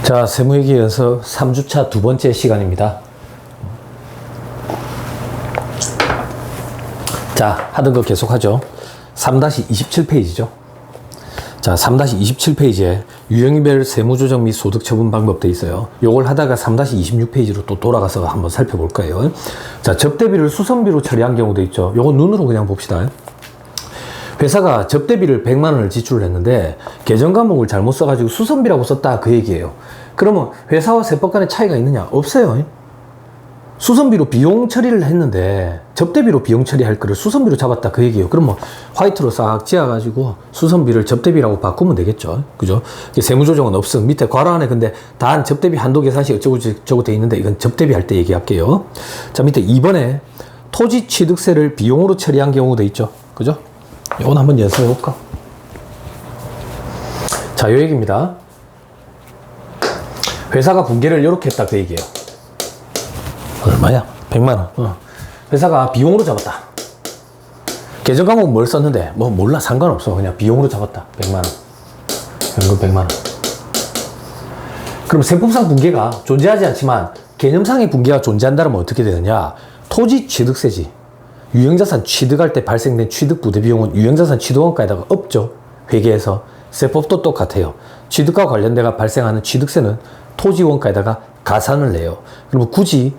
자, 세무회계 연습 3주차 두 번째 시간입니다. 자, 하던 거 계속하죠. 3-27페이지죠. 자, 3-27페이지에 유형별 세무조정 및 소득처분 방법 돼 있어요. 요걸 하다가 3-26페이지로 또 돌아가서 한번 살펴볼 거예요. 자, 접대비를 수선비로 처리한 경우도 있죠. 요거 눈으로 그냥 봅시다. 회사가 접대비를 100만 원을 지출을 했는데 계정 과목을 잘못 써가지고 수선비라고 썼다 그 얘기예요. 그러면 회사와 세법 간의 차이가 있느냐? 없어요. 수선비로 비용 처리를 했는데 접대비로 비용 처리할 거를 수선비로 잡았다 그 얘기예요. 그럼 뭐 화이트로 싹 지어가지고 수선비를 접대비라고 바꾸면 되겠죠. 그죠? 세무조정은 없음. 밑에 괄호 안에 근데 단 접대비 한도 계산시 어쩌고 저쩌고 돼 있는데 이건 접대비 할 때 얘기할게요. 자, 밑에 2번에 토지 취득세를 비용으로 처리한 경우도 있죠. 그죠? 이건 한번 연습해 볼까? 자, 요 얘기입니다. 회사가 분계를 이렇게 했다 그 얘기예요. 얼마야? 100만 원. 회사가 비용으로 잡았다. 계정 과목 뭘 썼는데 뭐 몰라 상관없어. 그냥 비용으로 잡았다. 100만 원. 연금 100만 원. 그럼 세법상 분계가 존재하지 않지만 개념상의 분계가 존재한다면 어떻게 되느냐? 토지 취득세지. 유형자산 취득할 때 발생된 취득 부대 비용은 유형자산 취득원가에다가 없죠. 회계에서. 세법도 똑같아요. 취득과 관련돼가 발생하는 취득세는 토지원가에다가 가산을 내요. 그러면 굳이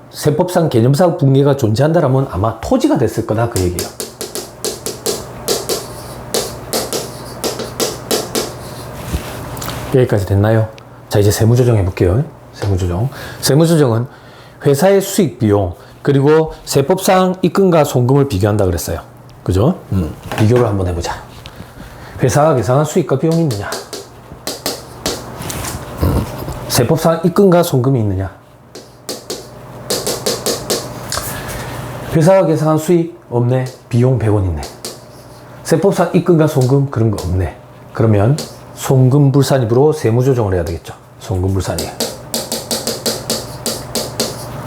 세법상 개념상 분계가 존재한다면 아마 토지가 됐을 거다 그 얘기예요. 여기까지 됐나요? 자, 이제 세무조정 해볼게요. 세무조정은 회사의 수익 비용 그리고 세법상 입금과 송금을 비교한다 그랬어요. 그죠? 비교를 한번 해보자. 회사가 계산한 수익과 비용이 있느냐? 세법상 입금과 송금이 있느냐? 회사가 계산한 수익 없네. 비용 100원 있네. 세법상 입금과 송금 그런 거 없네. 그러면 송금불산입으로 세무조정을 해야 되겠죠. 송금불산입.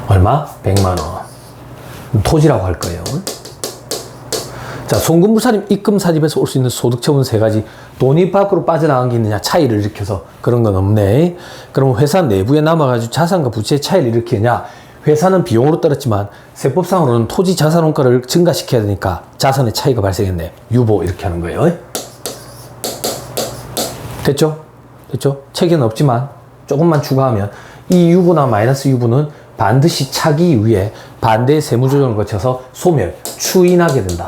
얼마? 100만 원. 토지라고 할 거예요. 자, 송금불산입 입금사집에서 올 수 있는 소득처분 세 가지. 돈이 밖으로 빠져나간 게 있느냐? 차이를 일으켜서 그런 건 없네. 그럼 회사 내부에 남아가지고 자산과 부채의 차이를 일으키느냐? 회사는 비용으로 떨었지만 세법상으로는 토지 자산원가를 증가시켜야 되니까 자산의 차이가 발생했네. 유보 이렇게 하는 거예요. 됐죠? 체계는 없지만 조금만 추가하면 이 유보나 마이너스 유보는 반드시 차기 이후에 반대의 세무조정을 거쳐서 소멸, 추인하게 된다.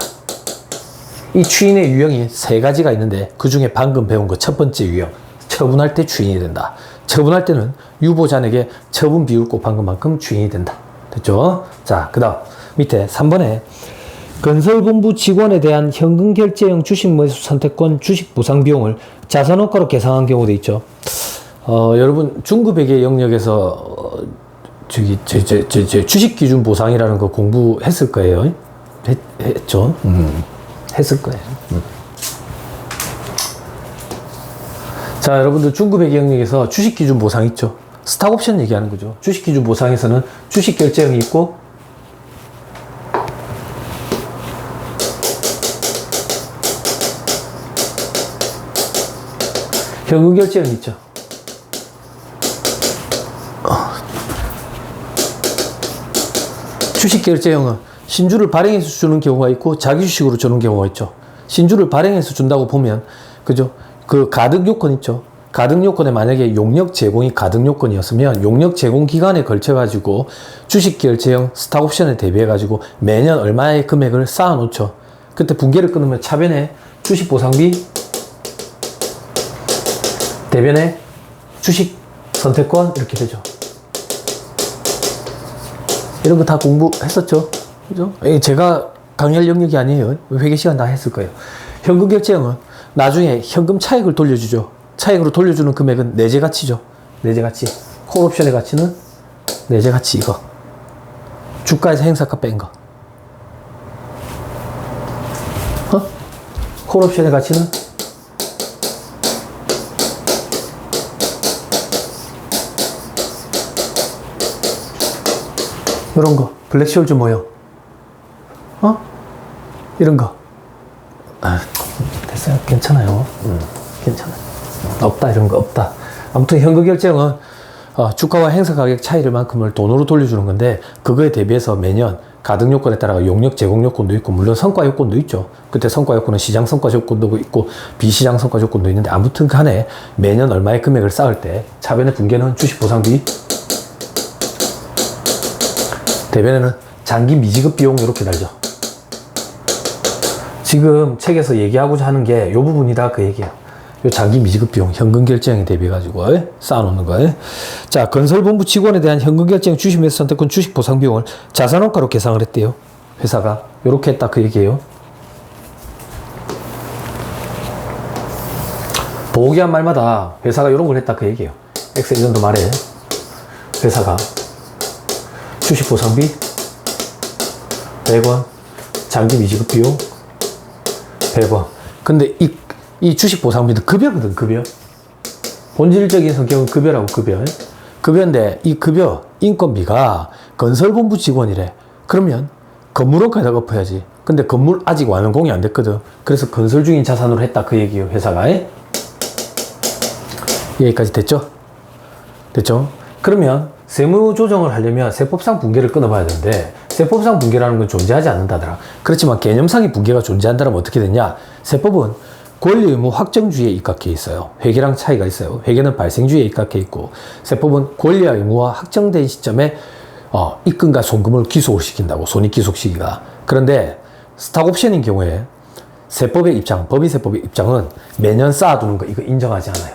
이 추인의 유형이 세 가지가 있는데 그 중에 방금 배운 거 첫 번째 유형, 처분할 때 추인이 된다. 처분할 때는 유보자에게 처분 비율 곱한 것만큼 추인이 된다. 됐죠? 자, 그 다음 밑에 3번에 건설본부 직원에 대한 현금 결제형 주식 매수 선택권 주식 보상 비용을 자산원가로 계산한 경우도 있죠. 여러분 중급회계 영역에서 주식 기준 보상이라는 거 공부했을 거예요. 했죠? 했을 거예요. 자, 여러분들 중급회계 영역에서 주식 기준 보상 있죠. 스탁옵션 얘기하는 거죠. 주식 기준 보상에서는 주식 결제형이 있고 현금 결제형이 있죠. 주식 결제형은 신주를 발행해서 주는 경우가 있고 자기 주식으로 주는 경우가 있죠. 신주를 발행해서 준다고 보면 그죠? 그 가득 요건 있죠. 가득 요건에 만약에 용역 제공이 가득 요건이었으면 용역 제공 기간에 걸쳐 가지고 주식 결제형 스탁옵션에 대비해 가지고 매년 얼마의 금액을 쌓아 놓죠. 그때 분계를 끊으면 차변에 주식 보상비 대변에 주식 선택권 이렇게 되죠. 이런 거 다 공부했었죠. 그죠? 제가 강의할 영역이 아니에요. 회계 시간 다 했을 거예요. 현금 결제형은 나중에 현금 차익을 돌려주죠. 차익으로 돌려주는 금액은 내재 가치죠. 내재 가치. 콜옵션의 가치는 내재 가치 이거. 주가에서 행사가 뺀 거. 콜옵션의 가치는 이런 거. 블랙시홀즈 모형. 이런 거. 됐어요. 괜찮아요. 괜찮아요. 없다 이런 거 없다. 아무튼 현금 결제형은 주가와 행사 가격 차이만큼을 돈으로 돌려주는 건데 그거에 대비해서 매년 가등 요건에 따라 용역 제공 요건도 있고 물론 성과 요건도 있죠. 그때 성과 요건은 시장 성과 요건도 있고 비시장 성과 요건도 있는데 아무튼 간에 매년 얼마의 금액을 쌓을 때 차변의 분계는 주식 보상비, 대변에는 장기 미지급 비용 이렇게 달죠. 지금 책에서 얘기하고자 하는 게 이 부분이다 그 얘기예요. 요 장기 미지급 비용 현금 결제형에 대비해 가지고 쌓아놓는 거예요. 자, 건설본부 직원에 대한 현금 결제형 주식 매수 선택권 주식 보상 비용을 자산원가로 계상을 했대요. 회사가 요렇게 했다 그 얘기예요. 보호기한 말마다 회사가 요런 걸 했다 그 얘기예요. 엑셀전도 말해 회사가 주식 보상비 100원, 장기 미지급 비용 100원. 근데 이 주식 보상비도 급여거든, 급여. 본질적인 성격은 급여라고, 급여. 급여인데, 이 급여, 인건비가 건설본부 직원이래. 그러면 건물원가에다가 엎어야지. 근데 건물 아직 완공이 안 됐거든. 그래서 건설 중인 자산으로 했다, 그 얘기예요, 회사가. 여기까지 됐죠? 됐죠? 그러면 세무 조정을 하려면 세법상 분계를 끊어봐야 되는데, 세법상 분계라는 건 존재하지 않는다더라. 그렇지만 개념상의 분계가 존재한다면 어떻게 되냐? 세법은 권리 의무 확정주의에 입각해 있어요. 회계랑 차이가 있어요. 회계는 발생주의에 입각해 있고 세법은 권리와 의무와 확정된 시점에 입금과 송금을 귀속을 시킨다고. 손익귀속 시기가. 그런데 스탁옵션인 경우에 세법의 입장, 법인세법의 입장은 매년 쌓아두는 거 이거 인정하지 않아요.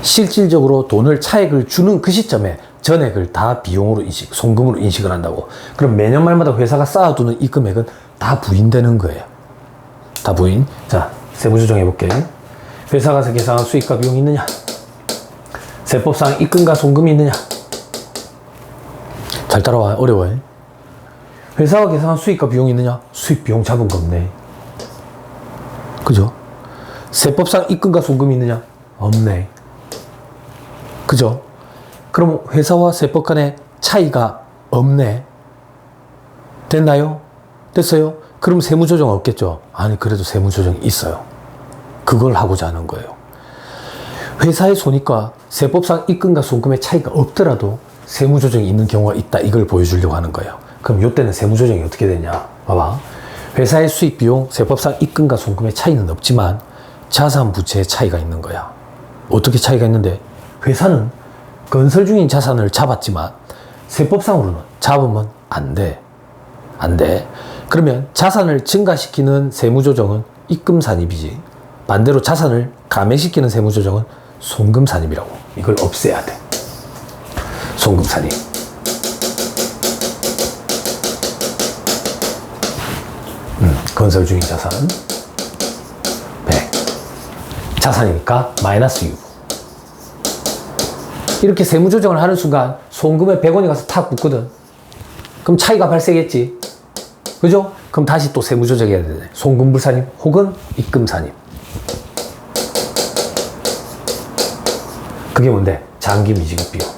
실질적으로 돈을 차액을 주는 그 시점에 전액을 다 비용으로 인식, 송금으로 인식을 한다고. 그럼 매년 말마다 회사가 쌓아두는 이 금액은 다 부인되는 거예요. 다 부인. 자, 세무조정 해볼게. 회사가 계상한 수익과 비용이 있느냐? 세법상 입금과 송금이 있느냐? 잘 따라와. 어려워. 회사가 계상한 수익과 비용이 있느냐? 수익 비용 잡은 거 없네. 그죠? 세법상 입금과 송금이 있느냐? 없네. 그죠? 그럼 회사와 세법 간의 차이가 없네. 됐나요? 됐어요? 그럼 세무조정 없겠죠? 아니, 그래도 세무조정이 있어요. 그걸 하고자 하는 거예요. 회사의 손익과 세법상 입금과 송금의 차이가 없더라도 세무조정이 있는 경우가 있다. 이걸 보여주려고 하는 거예요. 그럼 이때는 세무조정이 어떻게 되냐? 봐봐. 회사의 수익 비용, 세법상 입금과 송금의 차이는 없지만 자산 부채의 차이가 있는 거야. 어떻게 차이가 있는데? 회사는 건설 중인 자산을 잡았지만 세법상으로는 잡으면 안 돼. 안 돼. 그러면 자산을 증가시키는 세무조정은 입금산입이지. 반대로 자산을 감액시키는 세무조정은 송금산입이라고. 이걸 없애야 돼. 송금산입. 건설 중인 자산 100. 자산이니까 마이너스 6. 이렇게 세무조정을 하는 순간 송금에 100원이 가서 탁 붙거든. 그럼 차이가 발생했지. 그죠? 그럼 다시 또 세무조정해야 되네. 송금불산입 혹은 입금산입. 그게 뭔데? 장기 미지급 비용.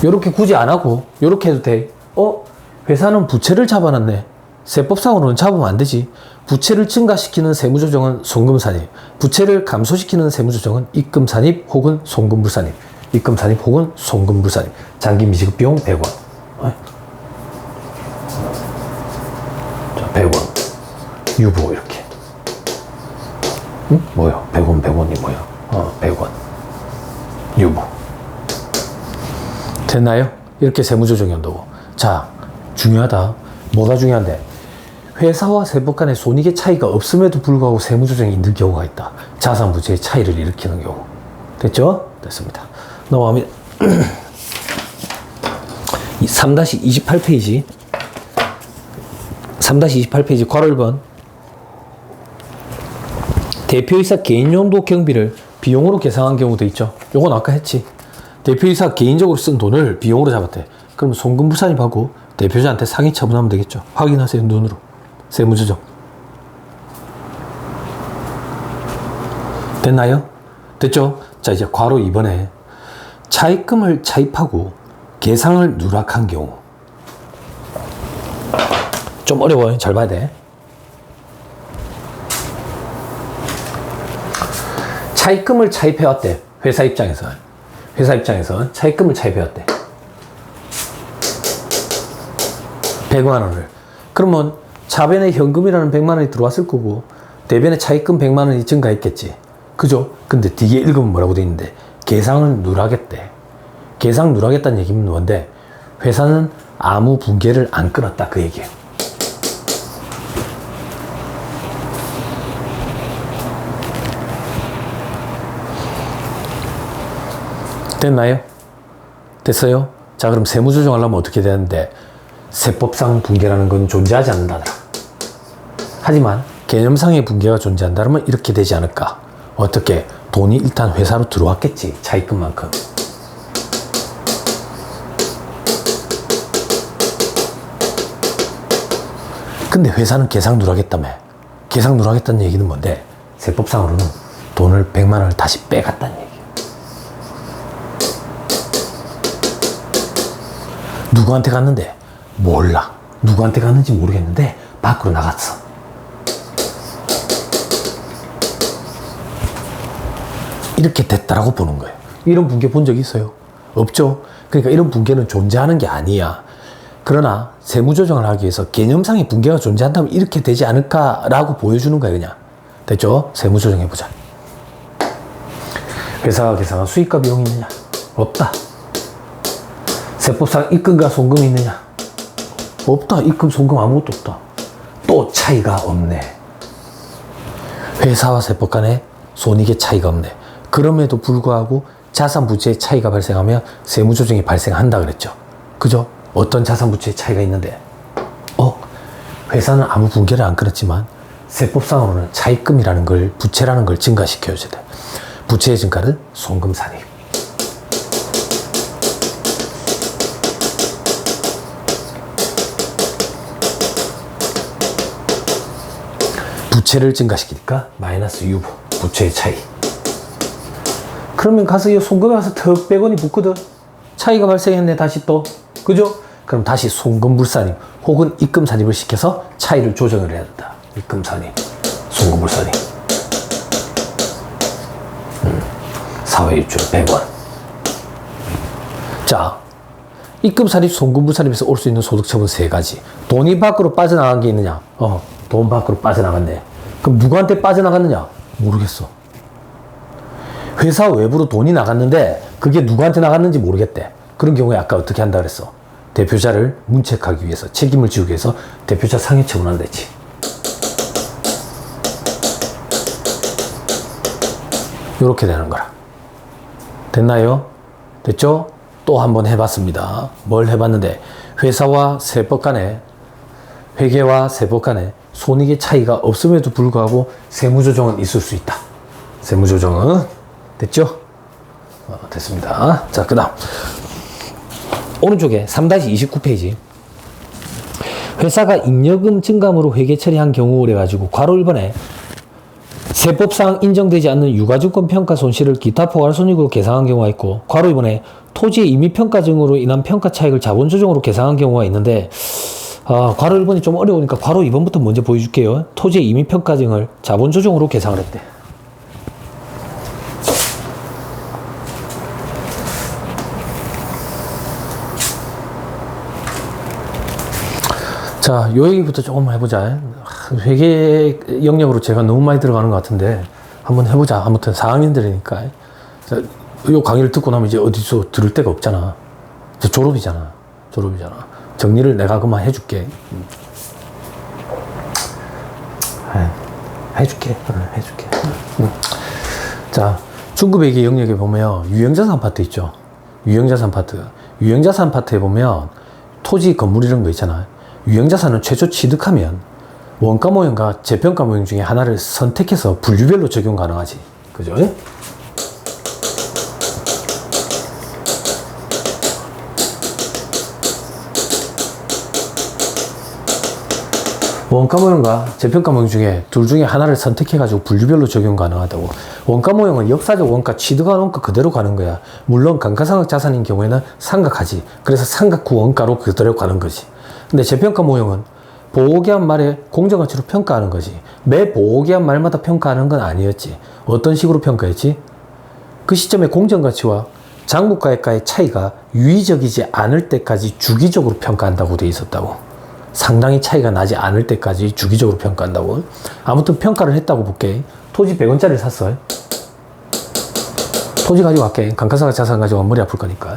요렇게 굳이 안 하고 요렇게 해도 돼. 회사는 부채를 잡아놨네. 세법상으로는 잡으면 안 되지. 부채를 증가시키는 세무조정은 송금산입, 부채를 감소시키는 세무조정은 입금산입 혹은 송금불산입. 입금산입 혹은 송금불산입. 장기 미지급 비용 100원. 자, 100원. 유보 이렇게. 응? 뭐야? 100원이 뭐야? 100원. 유보. 됐나요? 이렇게 세무조정이 온다고. 자, 중요하다. 뭐가 중요한데? 회사와 세법 간의 손익의 차이가 없음에도 불구하고 세무조정이 있는 경우가 있다. 자산 부채의 차이를 일으키는 경우. 됐죠? 됐습니다. 넘어가면 3-28페이지 3-28페이지 괄호 1번 대표이사 개인용도 경비를 비용으로 계상한 경우도 있죠. 요건 아까 했지. 대표이사 개인적으로 쓴 돈을 비용으로 잡았대. 그럼 송금부산입하고 대표자한테 상위 처분하면 되겠죠. 확인하세요. 눈으로. 세무조정. 됐나요? 됐죠? 자, 이제 괄호 2번에 차입금을 차입하고 계상을 누락한 경우. 좀 어려워요. 잘 봐야 돼. 차입금을 차입해왔대. 회사 입장에서 차입금을 차입해왔대. 100만 원을. 그러면 차변에 현금이라는 100만 원이 들어왔을 거고 대변에 차입금 100만 원이 증가했겠지. 그죠? 근데 뒤에 읽으면 뭐라고 돼 있는데 계상을 누락했대. 계상 누락했다는 얘기는 뭔데 회사는 아무 붕괴를 안 끊었다 그 얘기예요. 됐나요? 됐어요? 자, 그럼 세무조정 하려면 어떻게 되는데 세법상 붕괴라는 건 존재하지 않는다더라. 하지만 개념상의 붕괴가 존재한다면 이렇게 되지 않을까? 어떻게? 돈이 일단 회사로 들어왔겠지. 차입금만큼. 근데 회사는 계상 누락했다며. 계상 누락했다는 얘기는 뭔데? 세법상으로는 돈을 100만 원을 다시 빼갔다는 얘기야. 누구한테 갔는데? 몰라. 누구한테 갔는지 모르겠는데 밖으로 나갔어. 이렇게 됐다라고 보는 거예요. 이런 붕괴 본 적 있어요? 없죠? 그러니까 이런 붕괴는 존재하는 게 아니야. 그러나 세무조정을 하기 위해서 개념상의 붕괴가 존재한다면 이렇게 되지 않을까라고 보여주는 거예요. 그냥. 됐죠? 세무조정 해보자. 회사가 계상한 수익과 비용이 있느냐? 없다. 세법상 입금과 송금이 있느냐? 없다. 입금, 송금 아무것도 없다. 또 차이가 없네. 회사와 세법 간에 손익의 차이가 없네. 그럼에도 불구하고 자산 부채의 차이가 발생하면 세무조정이 발생한다 그랬죠. 그죠? 어떤 자산 부채의 차이가 있는데 회사는 아무 붕괴를 안 끊었지만 세법상으로는 차입금이라는 걸 부채라는 걸 증가시켜줘야 돼. 부채의 증가를 송금 산입. 부채를 증가시키니까 마이너스 유보, 부채의 차이. 그러면 가서 이 송금에 가서 턱 100원이 붙거든. 차이가 발생했네 다시 또. 그죠? 그럼 다시 송금 불산입 혹은 입금 산입을 시켜서 차이를 조정을 해야 된다. 입금 산입, 송금 불산입. 사회 입출 100원. 자, 입금 산입, 송금 불산입에서 올 수 있는 소득 처분 세 가지. 돈이 밖으로 빠져나간 게 있느냐? 돈 밖으로 빠져나갔네. 그럼 누구한테 빠져나갔느냐? 모르겠어. 회사 외부로 돈이 나갔는데 그게 누구한테 나갔는지 모르겠대. 그런 경우에 아까 어떻게 한다 그랬어? 대표자를 문책하기 위해서, 책임을 지우기 위해서 대표자 상해 처분한다 했지. 이렇게 되는 거라. 됐나요? 됐죠? 또 한번 해봤습니다. 뭘 해봤는데 회사와 세법 간에, 회계와 세법 간에 손익의 차이가 없음에도 불구하고 세무조정은 있을 수 있다. 세무조정은 됐죠? 됐습니다. 자, 그 다음 오른쪽에 3-29페이지 회사가 잉여금 증감으로 회계 처리한 경우를 가지고 괄호 1번에 세법상 인정되지 않는 유가증권 평가 손실을 기타 포괄손익으로 계상한 경우가 있고 괄호 2번에 토지의 임의평가 증으로 인한 평가 차익을 자본조정으로 계상한 경우가 있는데 괄호 1번이 좀 어려우니까 괄호 2번부터 먼저 보여줄게요. 토지의 임의평가 증을 자본조정으로 계상을 했대. 자, 요 얘기부터 조금 해보자. 회계 영역으로 제가 너무 많이 들어가는 것 같은데 한번 해보자. 아무튼 4학년들이니까. 자, 요 강의를 듣고 나면 이제 어디서 들을 데가 없잖아. 이제 졸업이잖아. 정리를 내가 그만 해줄게. 해줄게. 자, 중급회계 영역에 보면 유형자산 파트 있죠. 유형자산 파트에 보면 토지, 건물 이런 거 있잖아. 유형자산은 최초 취득하면 원가 모형과 재평가 모형 중에 하나를 선택해서 분류별로 적용 가능하지. 그죠? 원가 모형과 재평가 모형 중에 둘 중에 하나를 선택해가지고 분류별로 적용 가능하다고. 원가 모형은 역사적 원가, 취득한 원가 그대로 가는 거야. 물론 감가상각 자산인 경우에는 상각하지. 그래서 상각 후 원가로 그대로 가는 거지. 근데 재평가 모형은 보호기한 말에 공정가치로 평가하는 거지. 매 보호기한 말마다 평가하는 건 아니었지. 어떤 식으로 평가했지? 그 시점에 공정가치와 장부가액과의 차이가 유의적이지 않을 때까지 주기적으로 평가한다고 돼 있었다고. 상당히 차이가 나지 않을 때까지 주기적으로 평가한다고. 아무튼 평가를 했다고 볼게. 토지 100원짜리를 샀어. 토지 가지고 갈게. 감가상각 자산 가지고 머리 아플 거니까.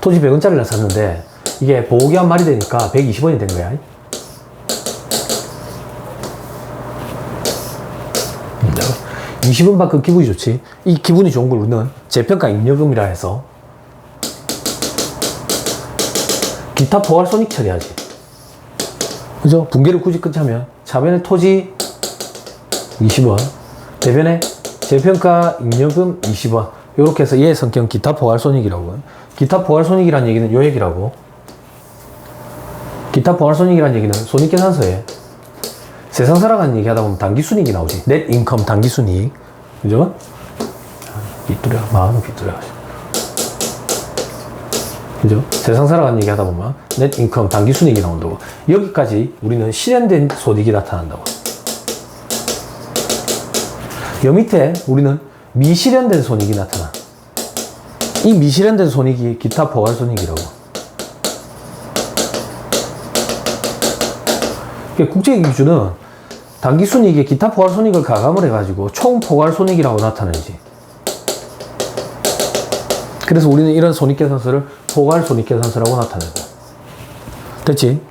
토지 100원짜리를 샀는데 이게 보호기한 말이 되니까 120원이 된 거야. 20원만큼 기분이 좋지. 이 기분이 좋은 걸 우리는 재평가 잉여금이라 해서 기타 포괄 손익 처리하지. 그죠? 분기를 굳이 끝하면 차변의 토지 20원, 대변의 재평가 잉여금 20원. 이렇게 해서 얘의 성격은 기타 포괄 손익이라고. 기타 포괄 손익이라는 얘기는 요 얘기라고. 기타 포괄 손익이라는 얘기는 손익계산서에 세상 살아가는 얘기 하다 보면 단기순이익이 나오지. 넷 인컴 단기순이익. 그죠? 빗두려. 마음은 빗두려. 그죠? 세상 살아가는 얘기 하다 보면 넷 인컴 단기순이익이 나온다고. 여기까지 우리는 실현된 손익이 나타난다고. 여 밑에 우리는 미실현된 손익이 나타나. 이 미실현된 손익이 기타 포괄 손익이라고. 국제 기준은 단기순이익에 기타 포괄 손익을 가감을 해가지고 총 포괄 손익이라고 나타내지. 그래서 우리는 이런 손익계산서를 포괄 손익계산서라고 나타내고. 됐지?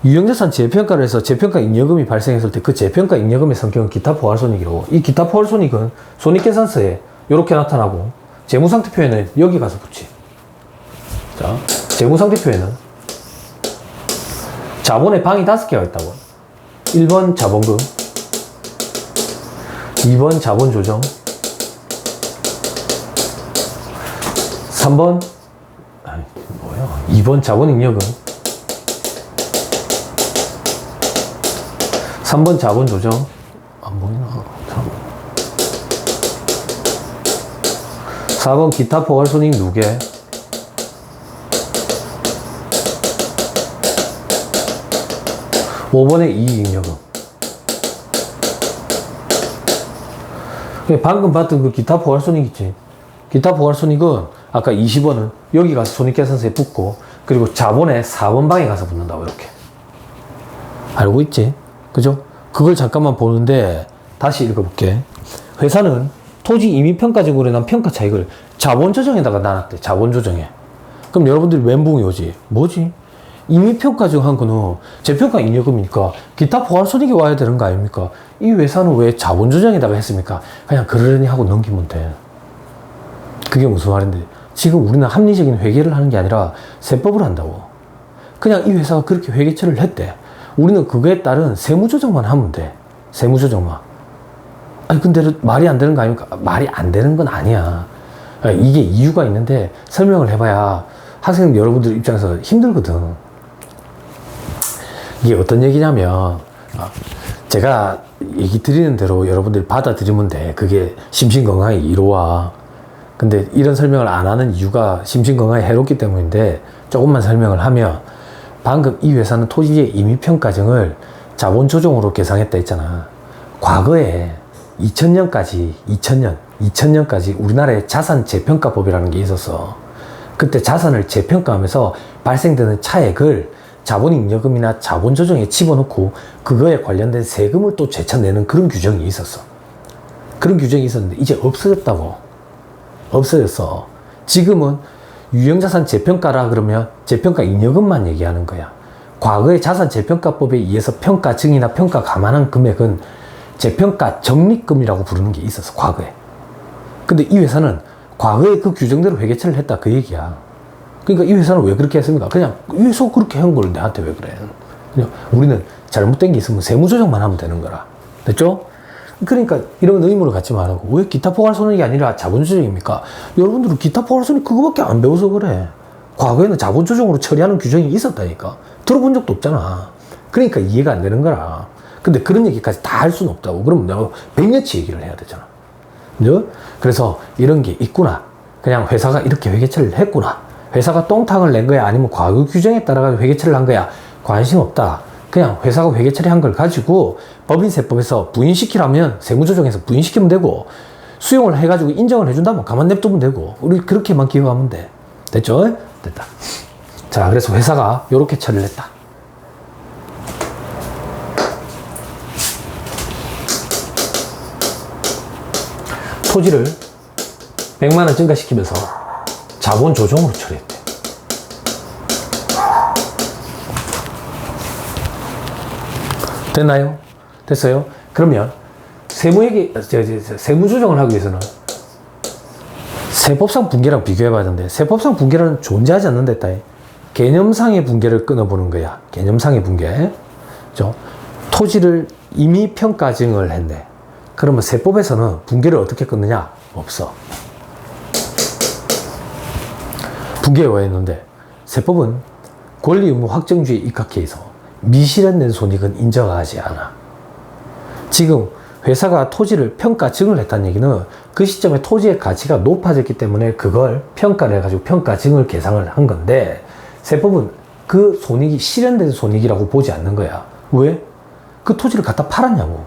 유형자산 재평가를 해서 재평가 잉여금이 발생했을 때 그 재평가 잉여금의 성격은 기타 포괄 손익이라고. 이 기타 포괄 손익은 손익계산서에 이렇게 나타나고 재무상태 표에는 여기 가서 붙지. 자, 재무상태 표에는 자본의 방이 5개가 있다고. 1번 자본금, 2번 자본조정, 3번 2번 자본잉여금, 3번 자본조정, 안 보이나? 4번 기타 포괄손익 누계, 5번에 이익잉여금. 방금 봤던 그 기타 포괄손익 있지. 기타 포괄손익은 아까 20원은 여기 가서 손익계산서에 붙고, 그리고 자본의 4번 방에 가서 붙는다고. 이렇게 알고 있지? 그죠? 그걸 잠깐만 보는데 다시 읽어볼게. 회사는 토지 임의평가적으로 난 평가 차익을 자본조정에다가 나눴대. 자본조정에. 그럼 여러분들이 멘붕이 오지. 뭐지? 임의평가적 한 거는 재평가 잉여금이니까 기타 포괄손익이 와야 되는 거 아닙니까? 이 회사는 왜 자본조정에다가 했습니까? 그냥 그러려니 하고 넘기면 돼. 그게 무슨 말인데, 지금 우리는 합리적인 회계를 하는 게 아니라 세법을 한다고. 그냥 이 회사가 그렇게 회계 처리를 했대. 우리는 그거에 따른 세무조정만 하면 돼. 세무조정만. 아니 근데 말이 안 되는 거 아닙니까? 말이 안 되는 건 아니야. 이게 이유가 있는데 설명을 해봐야 학생 여러분들 입장에서 힘들거든. 이게 어떤 얘기냐면, 제가 얘기 드리는 대로 여러분들이 받아들이면 돼. 그게 심신건강에 이로와. 근데 이런 설명을 안 하는 이유가 심신건강에 해롭기 때문인데, 조금만 설명을 하면, 방금 이 회사는 토지의 임의평가정을 자본조정으로 계상했다 했잖아. 과거에 2000년까지 우리나라에 자산재평가법이라는 게 있었어. 그때 자산을 재평가하면서 발생되는 차액을 자본잉여금이나 자본조정에 집어넣고 그거에 관련된 세금을 또 제쳐내는 그런 규정이 있었어. 그런 규정이 있었는데 이제 없어졌다고. 없어졌어. 지금은 유형자산 재평가라 그러면 재평가 잉여금만 얘기하는 거야. 과거의 자산재평가법에 의해서 평가증이나 평가 감안한 금액은 재평가 적립금이라고 부르는 게 있었어. 과거에. 근데 이 회사는 과거에 그 규정대로 회계처리를 했다 그 얘기야. 그러니까 이 회사는 왜 그렇게 했습니까? 그냥 이 회사 그렇게 한 걸 내한테 왜 그래? 그냥 우리는 잘못된 게 있으면 세무조정만 하면 되는 거라. 됐죠? 그러니까 이런 의무를 갖지 말라고. 왜 기타 포괄손익이 아니라 자본조정입니까? 여러분들은 기타 포괄손익 그거밖에 안 배워서 그래. 과거에는 자본조정으로 처리하는 규정이 있었다니까. 들어본 적도 없잖아. 그러니까 이해가 안 되는 거라. 근데 그런 얘기까지 다 할 수는 없다고. 그러면 내가 100년치 얘기를 해야 되잖아. 그죠? 그래서 이런 게 있구나. 그냥 회사가 이렇게 회계처리를 했구나. 회사가 똥탕을 낸 거야? 아니면 과거 규정에 따라 회계처리를 한 거야? 관심 없다. 그냥 회사가 회계 처리한 걸 가지고 법인세법에서 부인시키라면 세무조정에서 부인시키면 되고, 수용을 해가지고 인정을 해준다면 가만 냅두면 되고, 우리 그렇게만 기억하면 돼. 됐죠? 됐다. 자, 그래서 회사가 이렇게 처리를 했다. 토지를 100만원 증가시키면서 자본 조정으로 처리했대. 됐나요? 됐어요? 그러면 세무조정을 하기 위해서는 세법상 분계랑 비교해봐야 되는데, 세법상 분계는 존재하지 않는다 했다. 개념상의 분계를 끊어보는 거야. 개념상의 분계. 그죠? 토지를 임의 평가 증을 했네. 그러면 세법에서는 분계를 어떻게 끊느냐? 없어. 분계가 왜 했는데, 세법은 권리 의무 확정주의에 입각해서 미실현된 손익은 인정하지 않아. 지금 회사가 토지를 평가 증을 했다는 얘기는 그 시점에 토지의 가치가 높아졌기 때문에 그걸 평가를 해가지고 평가 증을 계상을 한 건데, 세법은 그 손익이 실현된 손익이라고 보지 않는 거야. 왜? 그 토지를 갖다 팔았냐고.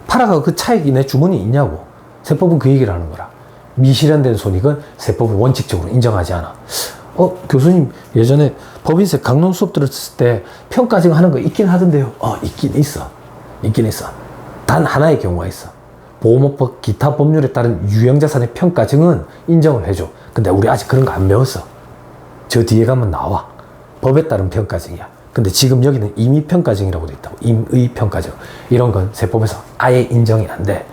팔아가 그 차익이 내 주머니에 있냐고. 세법은 그 얘기를 하는 거라. 미실현된 손익은 세법은 원칙적으로 인정하지 않아. 교수님 예전에 법인세 강론 수업 들었을 때 평가증 하는 거 있긴 하던데요. 있긴 있어. 단 하나의 경우가 있어. 보호목법 기타 법률에 따른 유형자산의 평가증은 인정을 해줘. 근데 우리 아직 그런 거 안 배웠어. 저 뒤에 가면 나와. 법에 따른 평가증이야. 근데 지금 여기는 임의평가증이라고 돼 있다고. 임의평가증. 이런 건 세법에서 아예 인정이 안 돼.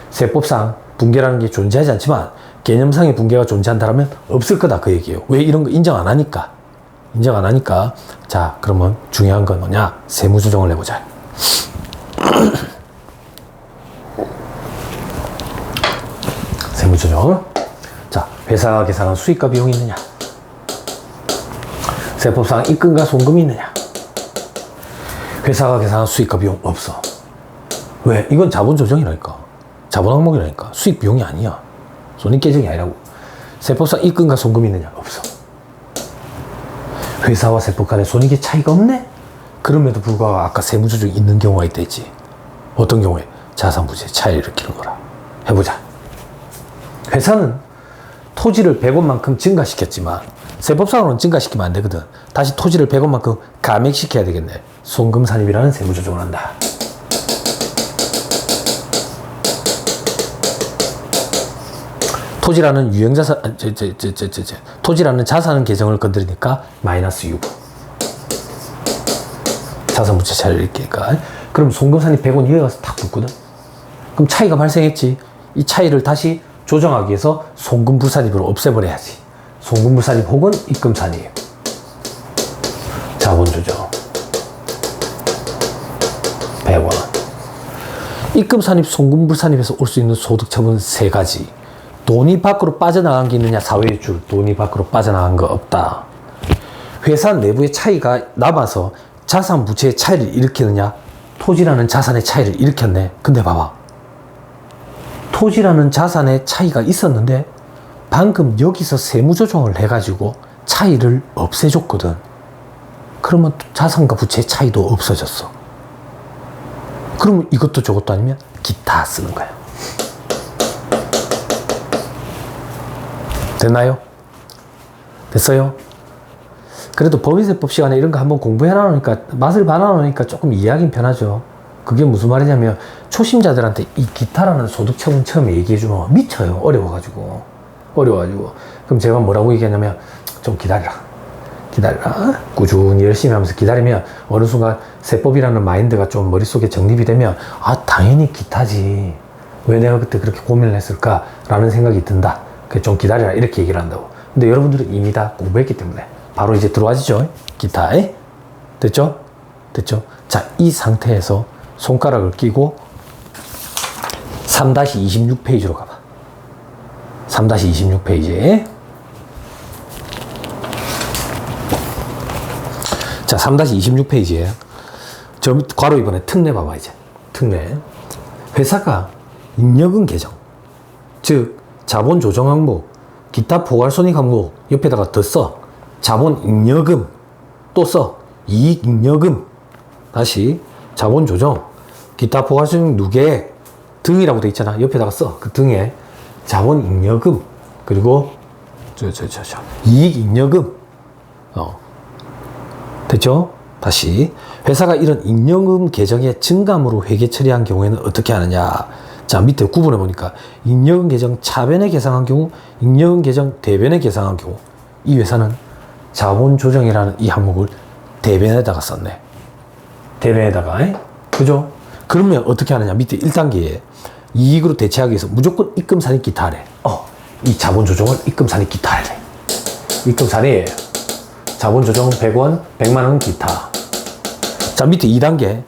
세법상 분계라는 게 존재하지 않지만 개념상의 분계가 존재한다면 없을 거다, 그 얘기예요. 왜 이런 거 인정 안 하니까. 자, 그러면 중요한 건 뭐냐? 세무조정을 해보자. 세무조정. 자, 회사가 계산한 수익과 비용이 있느냐? 세법상 입금과 송금이 있느냐? 회사가 계산한 수익과 비용 없어. 왜? 이건 자본조정이라니까. 자본 항목이라니까. 수익 비용이 아니야. 손익계정이 아니라고. 세법상 입금과 송금이 있느냐? 없어. 회사와 세법 간에 손익의 차이가 없네? 그럼에도 불구하고 아까 세무조정이 있는 경우가 있댔지. 어떤 경우에? 자산부채 차이를 일으키는 거라. 해보자. 회사는 토지를 100원만큼 증가시켰지만 세법상으로는 증가시키면 안 되거든. 다시 토지를 100원만큼 감액시켜야 되겠네. 송금산입이라는 세무조정을 한다. 토지라는 유형자산, 토지라는 자산 계정을 건드리니까 마이너스 6. 자산부채 차이를 일으키니까. 그럼 송금산입 100원 이에 가서 탁 붙거든. 그럼 차이가 발생했지. 이 차이를 다시 조정하기 위해서 송금부산입으로 없애버려야지. 송금부산입 혹은 입금산입. 자본조정. 100원. 입금산입, 송금부산입에서 올 수 있는 소득처분 3가지. 돈이 밖으로 빠져나간 게 있느냐? 사회유출. 돈이 밖으로 빠져나간 거 없다. 회사 내부의 차이가 남아서 자산 부채의 차이를 일으키느냐? 토지라는 자산의 차이를 일으켰네. 근데 봐봐. 토지라는 자산의 차이가 있었는데 방금 여기서 세무조정을 해가지고 차이를 없애줬거든. 그러면 자산과 부채의 차이도 없어졌어. 그러면 이것도 저것도 아니면 기타 쓰는 거야. 됐나요? 됐어요? 그래도 법인세법 시간에 이런 거 한번 공부해놔놓으니까, 맛을 봐놔놓으니까 조금 이해하긴 편하죠. 그게 무슨 말이냐면, 초심자들한테 이 기타라는 소득처분 처음에 얘기해주면 미쳐요. 어려워가지고. 그럼 제가 뭐라고 얘기했냐면, 좀 기다리라. 꾸준히 열심히 하면서 기다리면, 어느 순간 세법이라는 마인드가 좀 머릿속에 정립이 되면, 당연히 기타지. 왜 내가 그때 그렇게 고민을 했을까? 라는 생각이 든다. 좀 기다려라. 이렇게 얘기를 한다고. 근데 여러분들은 이미 다 공부했기 때문에 바로 이제 들어와지죠. 기타에. 됐죠? 자, 이 상태에서 손가락을 끼고 3-26페이지로 가봐. 3-26페이지. 자, 3-26페이지에 저 괄호 이번에 특례 봐봐. 이제 특례. 회사가 잉여금 계정, 즉 자본 조정 항목, 기타 포괄손익 항목 옆에다가 더 써. 자본 잉여금 또 써. 이익 잉여금. 다시 자본 조정, 기타 포괄수익 누계 등이라고 돼 있잖아. 옆에다가 써. 그 등에 자본 잉여금, 그리고 이익 잉여금. 됐죠? 다시 회사가 이런 잉여금 계정의 증감으로 회계 처리한 경우에는 어떻게 하느냐. 자, 밑에 구분해 보니까 잉여금 계정 차변에 계상한 경우, 잉여금 계정 대변에 계상한 경우, 이 회사는 자본 조정이라는 이 항목을 대변에다가 썼네. 대변에다가. 그죠? 그러면 어떻게 하느냐. 밑에 1단계에 이익으로 대체하기 위해서 무조건 입금 산입 기타 하래. 이 자본 조정을 입금 산입 기타 하래. 입금 산입 자본 조정 100원, 100만 원 기타. 자, 밑에 2단계.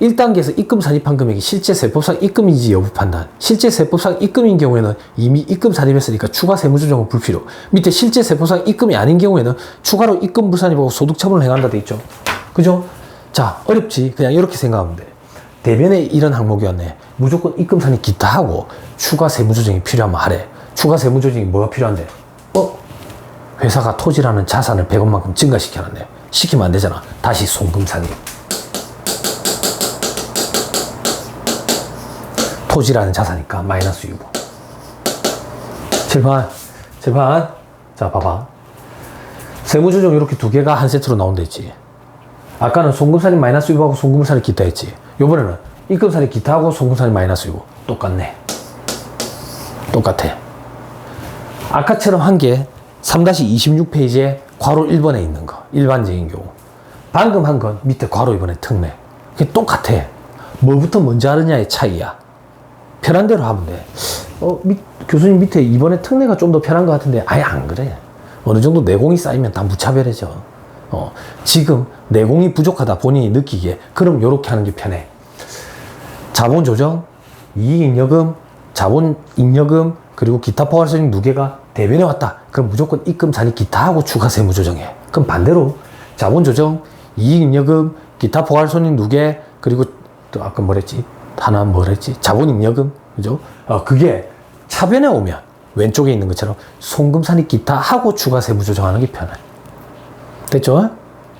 1단계에서 입금 산입한 금액이 실제 세법상 입금인지 여부 판단. 실제 세법상 입금인 경우에는 이미 입금 산입했으니까 추가 세무조정은 불필요. 밑에 실제 세법상 입금이 아닌 경우에는 추가로 입금 불산입하고 소득처분을 행한다 돼 있죠. 그죠? 자, 어렵지. 그냥 이렇게 생각하면 돼. 대변에 이런 항목이었네. 무조건 입금 산입 기타 하고 추가 세무조정이 필요하면 하래. 추가 세무조정이 뭐가 필요한데? 회사가 토지라는 자산을 100원만큼 증가시켜놨네. 시키면 안 되잖아. 다시 송금 산입. 토지라는 자산이니까 마이너스 유보. 칠판. 자, 봐봐. 세무조정 이렇게 두 개가 한 세트로 나온다 했지. 아까는 송금산입 마이너스 유보하고 송금산입 기타 했지. 요번에는 입금산입 기타하고 송금산입 마이너스 유보. 똑같네. 똑같아. 아까처럼 한 게 3-26페이지에 괄호 1번에 있는 거. 일반적인 경우. 방금 한 건 밑에 괄호 2번에 특례. 그게 똑같아. 뭐부터 먼저 하느냐의 차이야. 편한 대로 하면 돼. 교수님 밑에 이번에 특례가 좀 더 편한 것 같은데 아예 안 그래. 어느 정도 내공이 쌓이면 다 무차별해져. 지금 내공이 부족하다 본인이 느끼기에 그럼 요렇게 하는 게 편해. 자본 조정, 이익 잉여금, 자본 잉여금, 그리고 기타 포괄수익 누계가 대변에 왔다. 그럼 무조건 입금 산입 기타 하고 추가 세무 조정해. 그럼 반대로 자본 조정, 이익 잉여금, 기타 포괄수익 누계, 그리고 또 아까 뭐랬지? 하나 뭐랬지? 자본 잉여금, 그죠? 그게 차변에 오면 왼쪽에 있는 것처럼 송금 산입 기타 하고 추가 세무 조정하는 게 편해. 됐죠?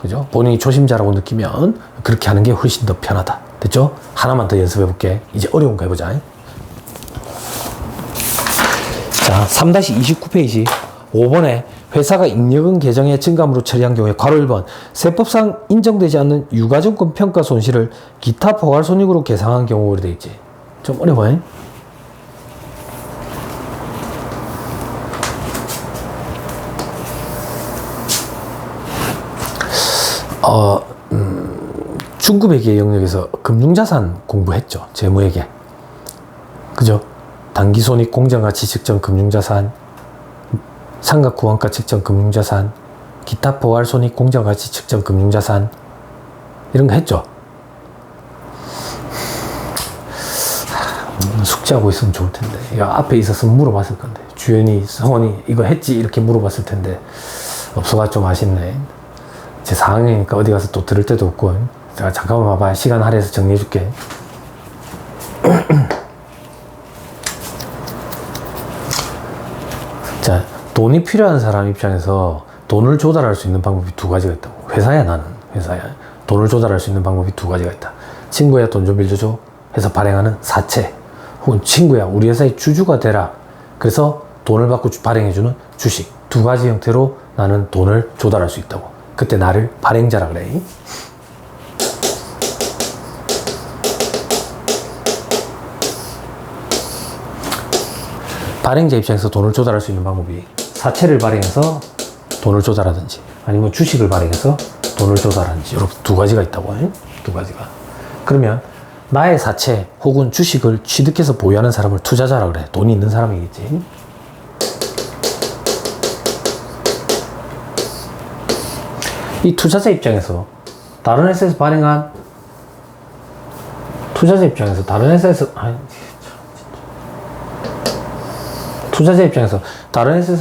그죠? 본인이 조심자라고 느끼면 그렇게 하는 게 훨씬 더 편하다. 됐죠? 하나만 더 연습해 볼게. 이제 어려운 거 해보자. 자, 3-29페이지 5번에 회사가 잉여금 계정의 증감으로 처리한 경우에 괄호 1번 세법상 인정되지 않는 유가증권 평가 손실을 기타 포괄손익으로 계상한 경우로 되어 있지. 좀 어려워요. 중급회계 영역에서 금융자산 공부했죠. 재무회계. 그죠? 단기손익 공정가치 측정 금융자산, 상각구원가 측정 금융자산, 기타 포괄손익 공정가치 측정 금융자산 이런 거 했죠. 숙제하고 있으면 좋을 텐데. 야, 앞에 있었으면 물어봤을 건데. 주연이, 성원이 이거 했지? 이렇게 물어봤을 텐데 없어가 좀 아쉽네. 제 4학년이니까 어디 가서 또 들을 데도 없고. 자, 잠깐만 봐봐. 시간 할애해서 정리해 줄게. 자, 돈이 필요한 사람 입장에서 돈을 조달할 수 있는 방법이 두 가지가 있다고. 회사야, 나는. 회사야. 돈을 조달할 수 있는 방법이 두 가지가 있다. 친구야, 돈 좀 빌려줘. 해서 발행하는 사채. 혹은 친구야, 우리 회사의 주주가 되라. 그래서 돈을 받고 발행해주는 주식. 두 가지 형태로 나는 돈을 조달할 수 있다고. 그때 나를 발행자라 그래. 발행자 입장에서 돈을 조달할 수 있는 방법이 사채를 발행해서 돈을 조달하든지 아니면 주식을 발행해서 돈을 조달하든지 이렇게 두 가지가 있다고. 두 가지가. 그러면 나의 사채 혹은 주식을 취득해서 보유하는 사람을 투자자라 그래. 돈이 있는 사람이겠지. 이 투자자 입장에서 다른 회사에서 발행한 투자자 입장에서 다른 회사에서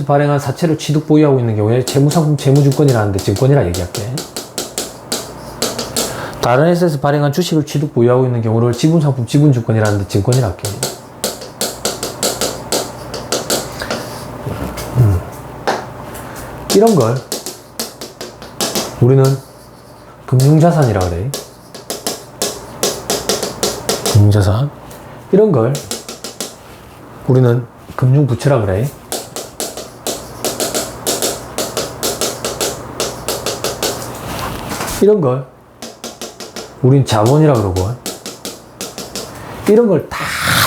발행한 사채를 취득 보유하고 있는 경우에 채무상품 채무증권이라는데 증권이라 얘기할게. 다른 회사에서 발행한 주식을 취득 보유하고 있는 경우를 지분상품 지분증권이라는데 증권이라 할게. 이런 걸 우리는 금융자산이라 그래. 금융자산. 이런 걸 우리는 금융부채라 그래. 이런 걸 우린 자본이라 그러고, 이런 걸 다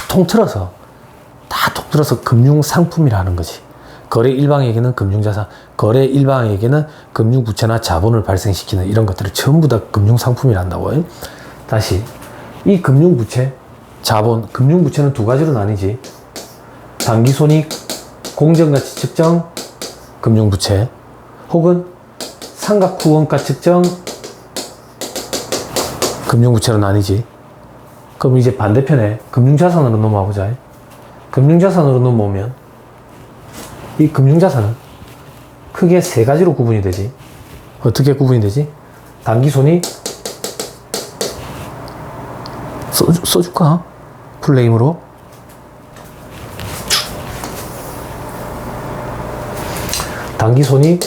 통틀어서 금융상품이라는 거지. 거래 일방에게는 금융자산, 거래 일방에게는 금융부채나 자본을 발생시키는 이런 것들을 전부 다 금융상품이란다고. 다시, 이 금융부채, 자본, 금융부채는 두 가지로 나뉘지. 단기손익, 공정가치 측정, 금융부채, 혹은 삼각후원가 측정, 금융부채로 나뉘지. 그럼 이제 반대편에 금융자산으로 넘어가 보자. 금융자산으로 넘어오면 이 금융자산은 크게 세 가지로 구분이 되지. 어떻게 구분이 되지? 단기손익, 써줄까? 풀네임으로. 단기손익,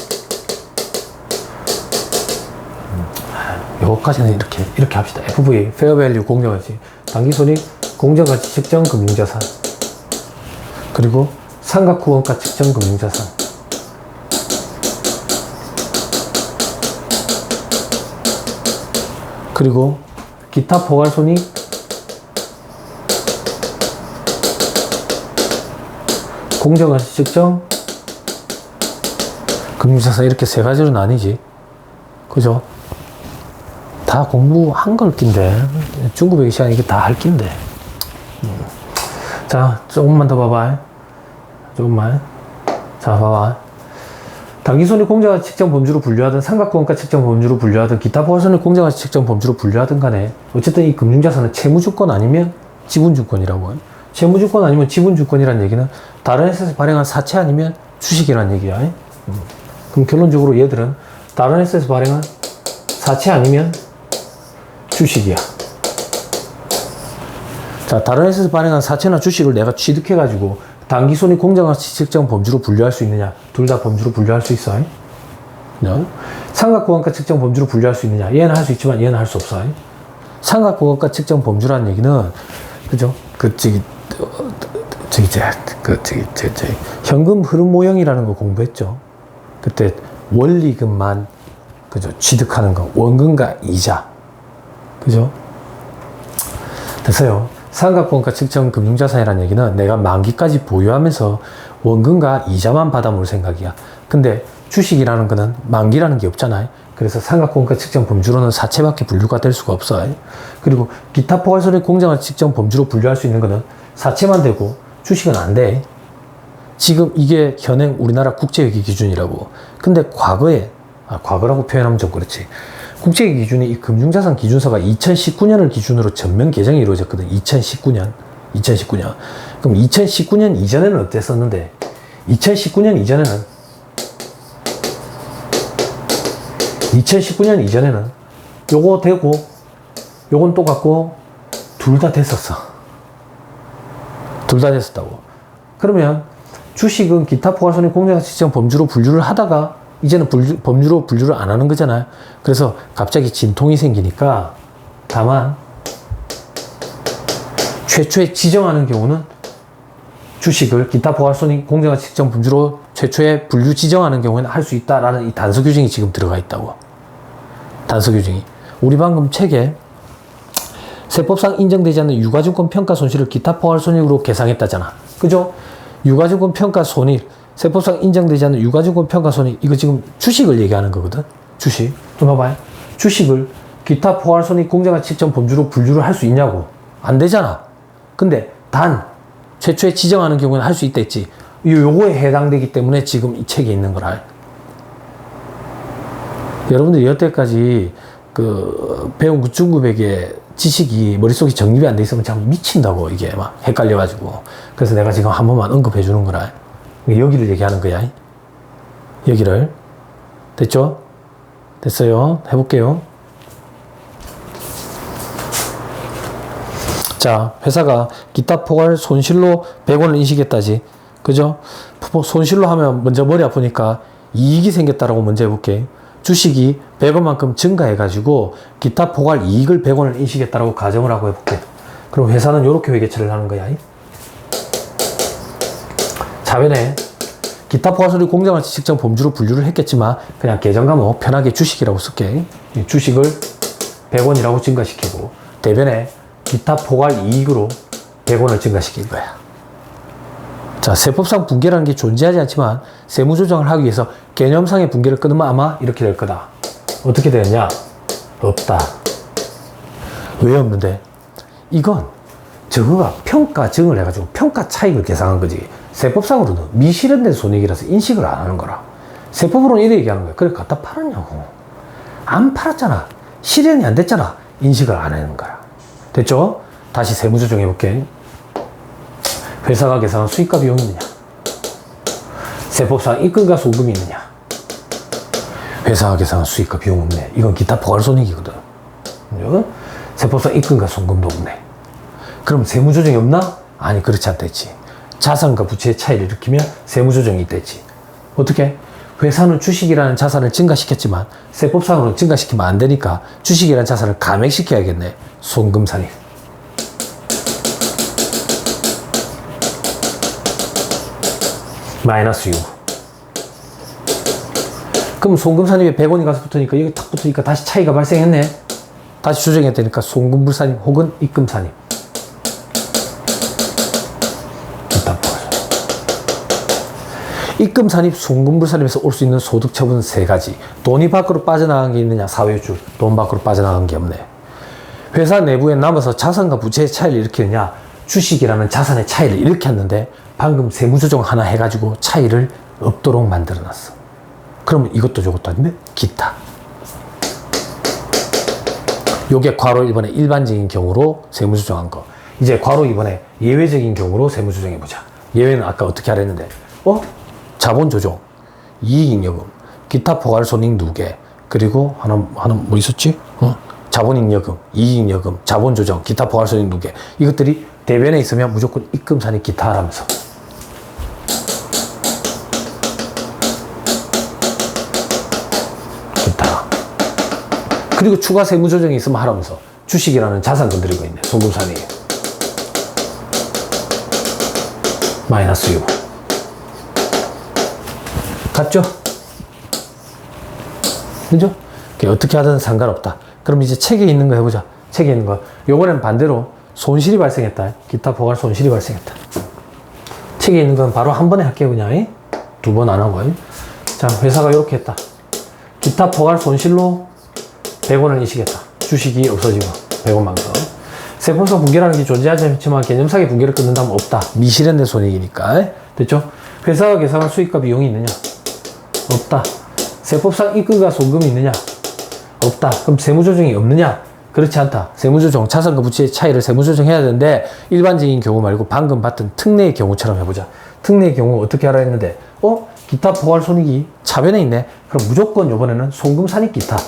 요거까지는 이렇게 합시다. FV, Fair Value, 공정가치. 단기손익, 공정가치 측정 금융자산. 그리고 삼각후원가 측정 금융자산. 그리고 기타 포괄손익, 공정가치 측정 금융자산. 이렇게 세 가지로 나뉘지. 그죠? 다 공부한 걸 낀데, 중급외기 시간 이게 다 할 낀데. 자, 조금만 더 봐봐. 조금만. 자, 봐봐. 단기손익 공정가치 측정 범주로 분류하든 삼각후원가 측정 범주로 분류하든 기타 포괄손익 공정가치 측정 범주로 분류하든 간에 어쨌든 이 금융자산은 채무주권 아니면 지분주권이라고. 채무주권 아니면 지분주권이라는 얘기는 다른 회사에서 발행한 사채 아니면 주식이라는 얘기야. 그럼 결론적으로 얘들은 다른 회사에서 발행한 사채 아니면 주식이야. 자, 다른 회사에서 발행한 사채나 주식을 내가 취득해가지고 단기손익 공정가치 측정 범주로 분류할 수 있느냐? 둘 다 범주로 분류할 수 있어. 삼각후원가 측정 범주로 분류할 수 있느냐? 얘는 할 수 있지만 얘는 할 수 없어. 삼각후원가 측정 범주라는 얘기는, 그죠? 현금 흐름 모형이라는 거 공부했죠. 그때 원리금만, 그죠? 취득하는 거. 원금과 이자. 그죠? 됐어요. 삼각후원가 측정 금융자산이라는 얘기는 내가 만기까지 보유하면서 원금과 이자만 받아볼 생각이야. 근데 주식이라는 거는 만기라는 게 없잖아요. 그래서 삼각후원가 측정 범주로는 사채밖에 분류가 될 수가 없어. 그리고 기타 포괄손익 공정가치 측정 범주로 분류할 수 있는 거는 사채만 되고 주식은 안 돼. 지금 이게 현행 우리나라 국제회계 기준이라고. 근데 과거라고 표현하면 좀 그렇지. 국제회계 기준이 이 금융자산 기준서가 2019년을 기준으로 전면 개정이 이루어졌거든. 2019년. 그럼 2019년 이전에는 어땠었는데? 2019년 이전에는 요거 되고 요건 똑같고 둘 다 됐었어. 둘 다 됐었다고. 그러면 주식은 기타 포괄손익 공정가치 측정 범주로 분류를 하다가 이제는 범주로 분류를 안 하는 거잖아요. 그래서 갑자기 진통이 생기니까, 다만 최초에 지정하는 경우는 주식을 기타 포괄손익 공정가치 측정 범주로 최초에 분류 지정하는 경우에는 할 수 있다라는 이 단서 규정이 지금 들어가 있다고. 단서 규정이. 우리 방금 책에 세법상 인정되지 않는 유가증권 평가 손실을 기타 포괄손익으로 계상했다잖아. 그죠? 유가증권 평가 손익, 세법상 인정되지 않는 유가증권 평가 손익, 이거 지금 주식을 얘기하는 거거든. 주식. 좀 봐봐요. 주식을 기타 포괄손익 공정가치 측정 범주로 분류를 할 수 있냐고. 안 되잖아. 근데 단 최초에 지정하는 경우는 할 수 있다 했지. 요거에 해당되기 때문에 지금 이 책에 있는 거라. 여러분들 여태까지 배운 그 중급에게 지식이 머릿속에 정립이 안 돼 있으면 참 미친다고, 이게 막 헷갈려가지고. 그래서 내가 지금 한 번만 언급해 주는 거라. 여기를 얘기하는 거야. 여기를. 됐죠? 됐어요. 해볼게요. 자, 회사가 기타 포괄 손실로 100원을 인식했다지. 그죠? 손실로 하면 먼저 머리 아프니까 이익이 생겼다라고 먼저 해볼게. 주식이 100원만큼 증가해가지고 기타 포괄 이익을 100원을 인식했다라고 가정을 하고 해볼게. 그럼 회사는 이렇게 회계처리를 하는 거야. 자변에 기타 포괄손익 공정한 지식적 범주로 분류를 했겠지만 그냥 계정과목 편하게 주식이라고 쓸게. 주식을 100원이라고 증가시키고 대변에 기타 포괄 이익으로 100원을 증가시킨 거야. 자, 세법상 분계라는 게 존재하지 않지만 세무조정을 하기 위해서 개념상의 분계를 끊으면 아마 이렇게 될 거다. 어떻게 되느냐? 없다. 왜 없는데? 이건 저거가 평가 증을 해가지고 평가 차익을 계산한 거지. 세법상으로는 미실현된 손익이라서 인식을 안 하는 거라. 세법으로는 이래 얘기하는 거야. 그래, 갖다 팔았냐고. 안 팔았잖아. 실현이 안 됐잖아. 인식을 안 하는 거야. 됐죠? 다시 세무조정 해볼게. 회사가 계산한 수익과 비용이 있느냐? 세법상 입금과 소금이 있느냐? 회사가 계산한 수익과 비용 없네. 이건 기타 포괄손익이거든. 세법상 입금과 송금도 없네. 그럼 세무조정이 없나? 아니, 그렇지 않다 했지. 자산과 부채의 차이를 일으키면 세무조정이 있다 했지. 어떻게? 회사는 주식이라는 자산을 증가시켰지만 세법상으로는 증가시키면 안 되니까 주식이라는 자산을 감액시켜야겠네. 송금산입. 마이너스 6. 그럼 송금산입에 100원이 가서 붙으니까 여기 탁 붙으니까 다시 차이가 발생했네. 다시 조정했다니까 송금불산입 혹은 입금산입. 입금산입, 송금불산입에서 올 수 있는 소득처분은 세 가지. 돈이 밖으로 빠져나간 게 있느냐? 사회유출. 돈 밖으로 빠져나간 게 없네. 회사 내부에 남아서 자산과 부채의 차이를 일으키느냐? 주식이라는 자산의 차이를 일으켰는데 방금 세무조정 하나 해가지고 차이를 없도록 만들어놨어. 그러면 이것도 저것도 아닌데? 기타. 요게 괄호 1번의 일반적인 경우로 세무조정한 거. 이제 괄호 2번의 예외적인 경우로 세무조정해보자. 예외는 아까 어떻게 하랬는데? 자본조정, 이익잉여금, 기타 포괄손익 누계, 그리고 하나 뭐 있었지? 자본잉여금, 이익잉여금, 자본조정, 기타 포괄손익 누계. 이것들이 대변에 있으면 무조건 입금산입 기타 하라면서. 기타. 그리고 추가 세무조정이 있으면 하라면서. 주식이라는 자산 건드리고 있네. 송금산입. 마이너스 6. 같죠? 그죠? 어떻게 하든 상관없다. 그럼 이제 책에 있는 거 해보자. 책에 있는 거. 요번엔 반대로 손실이 발생했다. 기타 포괄 손실이 발생했다. 책에 있는 건 바로 한 번에 할게요. 그냥. 두 번 안 하고. 자, 회사가 이렇게 했다. 기타 포괄 손실로 100원을 인식했다. 주식이 없어지고 100원만 더. 세법상 분계라는 게 존재하지 않지만 개념상의 분계를 끊는다면 없다. 미실현된 손익이니까. 됐죠? 회사가 계산한 수익과 비용이 있느냐? 없다. 세법상 입금과 송금이 있느냐? 없다. 그럼 세무조정이 없느냐? 그렇지 않다. 세무조정, 자산과 부채의 차이를 세무조정해야 되는데 일반적인 경우 말고 방금 봤던 특례의 경우처럼 해보자. 특례의 경우 어떻게 하라 했는데 기타 포괄손익이 차변에 있네. 그럼 무조건 이번에는 송금산입 기타.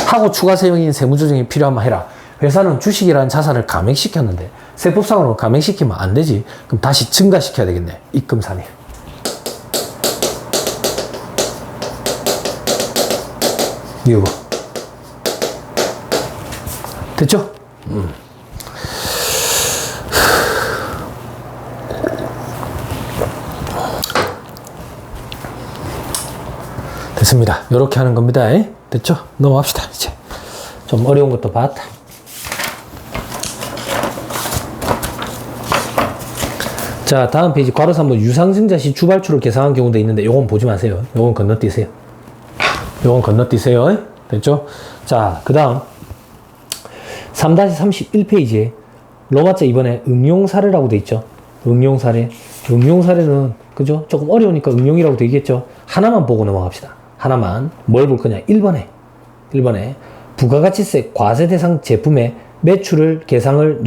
하고 추가 세형인 세무조정이 필요하면 해라. 회사는 주식이라는 자산을 감액시켰는데 세법상으로 감액시키면 안 되지. 그럼 다시 증가시켜야 되겠네. 입금산입. 이거 됐죠? 됐습니다. 이렇게 하는 겁니다. 됐죠? 넘어갑시다. 이제 좀 어려운 것도 봤다. 자, 다음 페이지 괄호 3번 유상증자 시 주발주를 계산한 경우도 있는데 요건 보지 마세요. 요건 건너뛰세요. 요건 건너뛰세요. 됐죠? 자, 그 다음 3-31페이지에 로마자 이번에 응용 사례라고 돼 있죠. 응용 사례. 응용 사례는 그죠? 조금 어려우니까 응용이라고 돼 있겠죠. 하나만 보고 넘어갑시다. 하나만. 뭘 볼 거냐? 1번에 부가가치세 과세 대상 제품의 매출을 계상을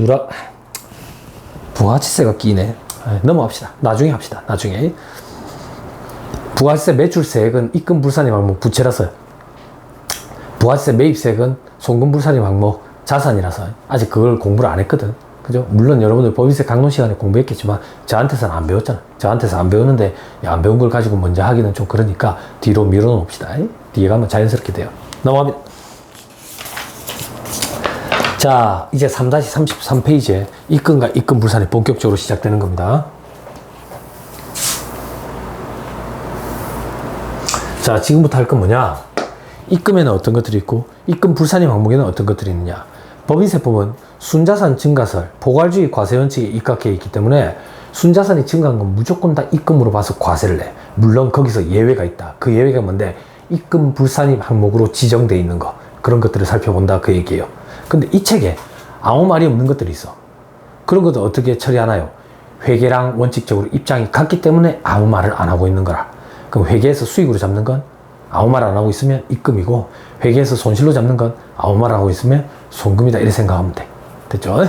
부가가치세가 끼네. 넘어갑시다. 나중에 합시다. 나중에. 부가가치세 매출세액은 입금불산입 항목 부채라서, 부가가치세 매입세액은 송금불산입 항목 자산이라서 아직 그걸 공부를 안 했거든. 그죠? 물론 여러분들 법인세 강론 시간에 공부했겠지만 저한테서는 안 배웠잖아. 저한테서 안 배웠는데 안 배운 걸 가지고 먼저 하기는 좀 그러니까 뒤로 밀어놓읍시다. 뒤에 가면 자연스럽게 돼요. 넘어갑니다. 자, 이제 3-33페이지에 입금과 입금 불산이 본격적으로 시작되는 겁니다. 자, 지금부터 할 건 뭐냐? 입금에는 어떤 것들이 있고 입금 불산임 항목에는 어떤 것들이 있느냐? 법인세법은 순자산 증가설, 포괄주의 과세 원칙에 입각해 있기 때문에 순자산이 증가한 건 무조건 다 입금으로 봐서 과세를 내. 물론 거기서 예외가 있다. 그 예외가 뭔데? 입금 불산임 항목으로 지정되어 있는 거. 그런 것들을 살펴본다 그 얘기예요. 근데 이 책에 아무 말이 없는 것들이 있어. 그런 것도 어떻게 처리하나요? 회계랑 원칙적으로 입장이 같기 때문에 아무 말을 안 하고 있는 거라. 그럼 회계에서 수익으로 잡는 건 아무 말 안 하고 있으면 입금이고, 회계에서 손실로 잡는 건 아무 말 안 하고 있으면 손금이다. 이렇게 생각하면 돼. 됐죠?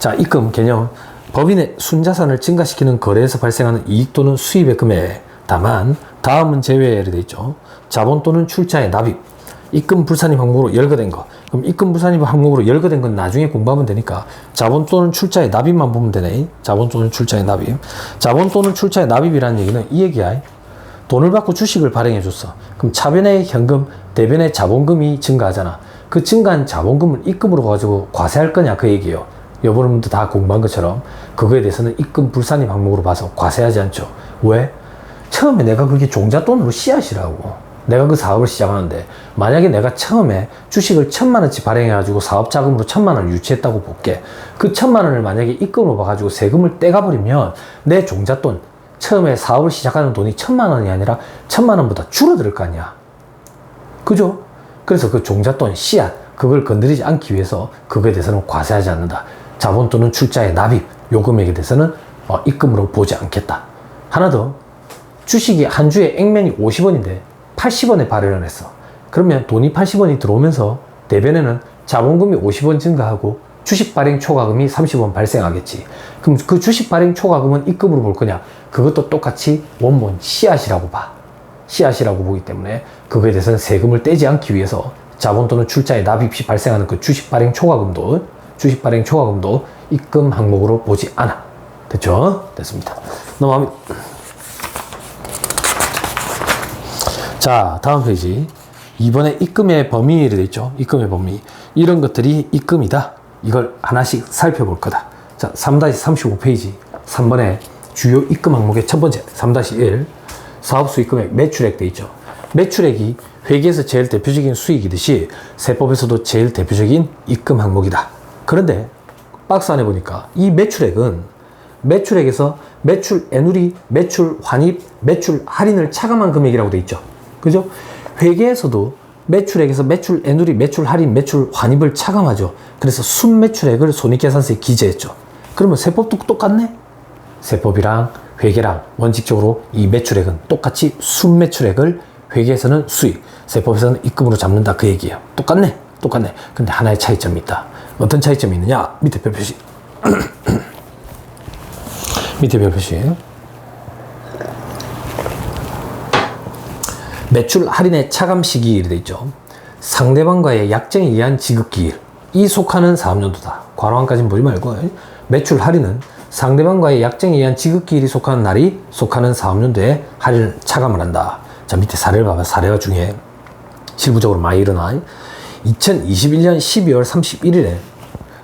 자, 입금 개념. 법인의 순자산을 증가시키는 거래에서 발생하는 이익 또는 수입의 금액. 다만 다음은 제외로 되어 있죠. 자본 또는 출자의 납입. 입금 불산입 항목으로 열거된 거. 그럼 입금 불산입 항목으로 열거된 건 나중에 공부하면 되니까 자본 또는 출자의 납입만 보면 되네. 자본 또는 출자의 납입. 자본 또는 출자의 납입이라는 얘기는 이 얘기야. 돈을 받고 주식을 발행해 줬어. 그럼 차변의 현금, 대변의 자본금이 증가하잖아. 그 증가한 자본금을 입금으로 가지고 과세할 거냐 그 얘기예요. 여러분도 다 공부한 것처럼 그거에 대해서는 입금 불산입 항목으로 봐서 과세하지 않죠. 왜? 처음에 내가 그게 종잣돈으로 씨앗이라고. 내가 그 사업을 시작하는데 만약에 내가 처음에 주식을 1,000만 원치 발행해가지고 사업 자금으로 1,000만 원을 유치했다고 볼게. 그 1,000만 원을 만약에 입금으로 봐가지고 세금을 떼가버리면 내 종잣돈, 처음에 사업을 시작하는 돈이 1,000만 원이 아니라 1,000만 원보다 줄어들 거 아니야. 그죠? 그래서 그 종잣돈, 씨앗, 그걸 건드리지 않기 위해서 그거에 대해서는 과세하지 않는다. 자본 또는 출자의 납입, 요 금액에 대해서는 입금으로 보지 않겠다. 하나 더, 주식이 한 주에 액면이 50원인데 80원에 발행을 했어. 그러면 돈이 80원이 들어오면서 대변에는 자본금이 50원 증가하고 주식 발행 초과금이 30원 발생하겠지. 그럼 그 주식 발행 초과금은 입금으로 볼 거냐? 그것도 똑같이 원본 씨앗이라고 봐. 씨앗이라고 보기 때문에 그거에 대해서는 세금을 떼지 않기 위해서 자본 또는 출자의 납입 시 발생하는 그 주식 발행 초과금도 입금 항목으로 보지 않아. 됐죠? 됐습니다. 넘어갑니다. 자, 다음 페이지. 이번에 입금의 범위를 되어 있죠. 입금의 범위. 이런 것들이 입금이다. 이걸 하나씩 살펴볼 거다. 자, 3-35페이지. 3번에 주요 입금 항목의 첫 번째, 3-1. 사업수익금액 매출액 되어 있죠. 매출액이 회계에서 제일 대표적인 수익이듯이 세법에서도 제일 대표적인 입금 항목이다. 그런데 박스 안에 보니까 이 매출액은 매출액에서 매출 애누리, 매출 환입, 매출 할인을 차감한 금액이라고 되어 있죠. 그죠? 회계에서도 매출액에서 매출 애누리, 매출 할인, 매출 환입을 차감하죠. 그래서 순매출액을 손익계산서에 기재했죠. 그러면 세법도 똑같네? 세법이랑 회계랑 원칙적으로 이 매출액은 똑같이 순매출액을 회계에서는 수익, 세법에서는 입금으로 잡는다 그 얘기예요. 똑같네? 똑같네. 근데 하나의 차이점이 있다. 어떤 차이점이 있느냐? 밑에 별표시. 밑에 별표시. 매출 할인의 차감 시기일이 되어 있죠. 상대방과의 약정에 의한 지급기일. 이 속하는 사업연도다. 괄호함까지는 보지 말고. 매출 할인은 상대방과의 약정에 의한 지급기일이 속하는 날이 속하는 사업연도에 할인을 차감을 한다. 자, 밑에 사례를 봐봐. 사례가 중요해. 실무적으로 많이 일어나. 2021년 12월 31일에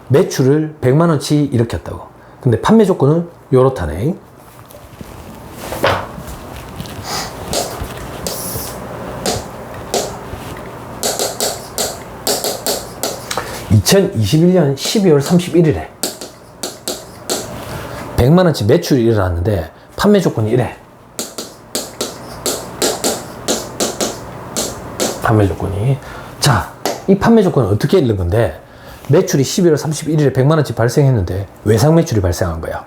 매출을 100만원치 일으켰다고. 근데 판매 조건은 요렇다네. (2021년 12월 31일에) 100만원치 매출이 일어났는데 판매 조건이 이래. 판매 조건이. 자, 이 판매 조건은 어떻게 읽는 건데, 매출이 12월 31일에 100만원치 발생했는데 외상 매출이 발생한 거야.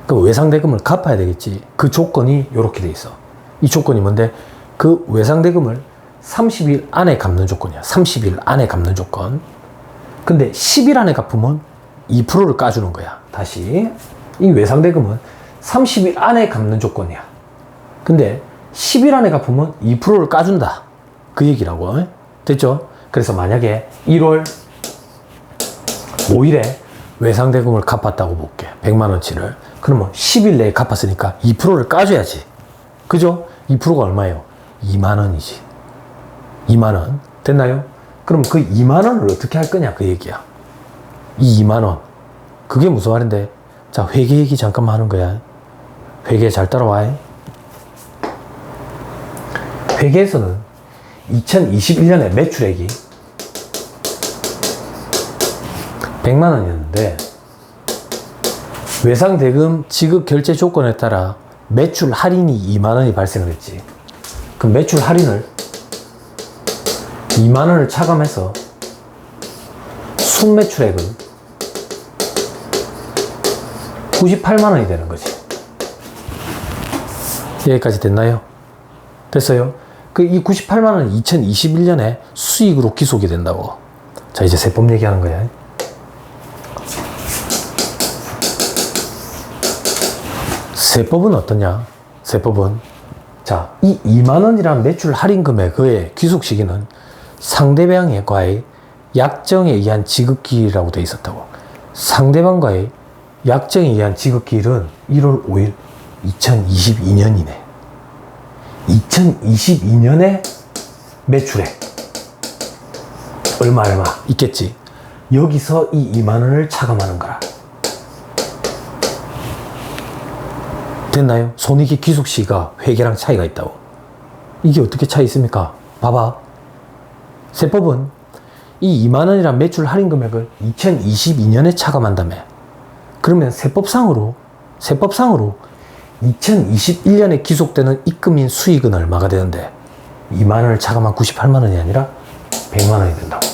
그럼 외상 대금을 갚아야 되겠지. 그 조건이 이렇게 돼 있어. 이 조건이 뭔데? 그 외상 대금을 30일 안에 갚는 조건이야. 30일 안에 갚는 조건. 근데 10일 안에 갚으면 2%를 까주는 거야. 다시. 이 외상 대금은 30일 안에 갚는 조건이야. 근데 10일 안에 갚으면 2%를 까준다. 그 얘기라고. 됐죠? 그래서 만약에 1월 5일에 외상대금을 갚았다고 볼게. 100만 원치를. 그러면 10일 내에 갚았으니까 2%를 까줘야지. 그죠? 2%가 얼마예요? 2만 원이지. 2만 원. 됐나요? 그럼 그 2만 원을 어떻게 할 거냐 그 얘기야. 이 2만 원. 그게 무슨 말인데? 자, 회계 얘기 잠깐만 하는 거야. 회계 잘 따라와. 회계에서는 2021년에 매출액이 100만 원이었는데 외상대금 지급 결제 조건에 따라 매출 할인이 2만 원이 발생을 했지. 그럼 매출 할인을 2만 원을 차감해서 순매출액은 98만 원이 되는 거지. 여기까지 됐나요? 됐어요? 그 이 98만 원은 2021년에 수익으로 기속이 된다고. 자, 이제 세법 얘기하는 거야. 세법은 어떠냐? 세법은 자, 이 2만 원이라는 매출 할인 금액의 귀속 시기는 상대방과의 약정에 의한 지급기일이라고 되어 있었다고. 상대방과의 약정에 의한 지급기일은 1월 5일 2022년이네. 2022년에 매출액 얼마 있겠지. 여기서 이 2만 원을 차감하는 거라. 됐나요? 손익의 귀속 시기가 회계랑 차이가 있다고. 이게 어떻게 차이 있습니까? 봐봐. 세법은 이 2만 원이란 매출 할인 금액을 2022년에 차감한다며. 그러면 세법상으로 2021년에 기속되는 입금인 수익은 얼마가 되는데 2만 원을 차감한 98만 원이 아니라 100만 원이 된다고.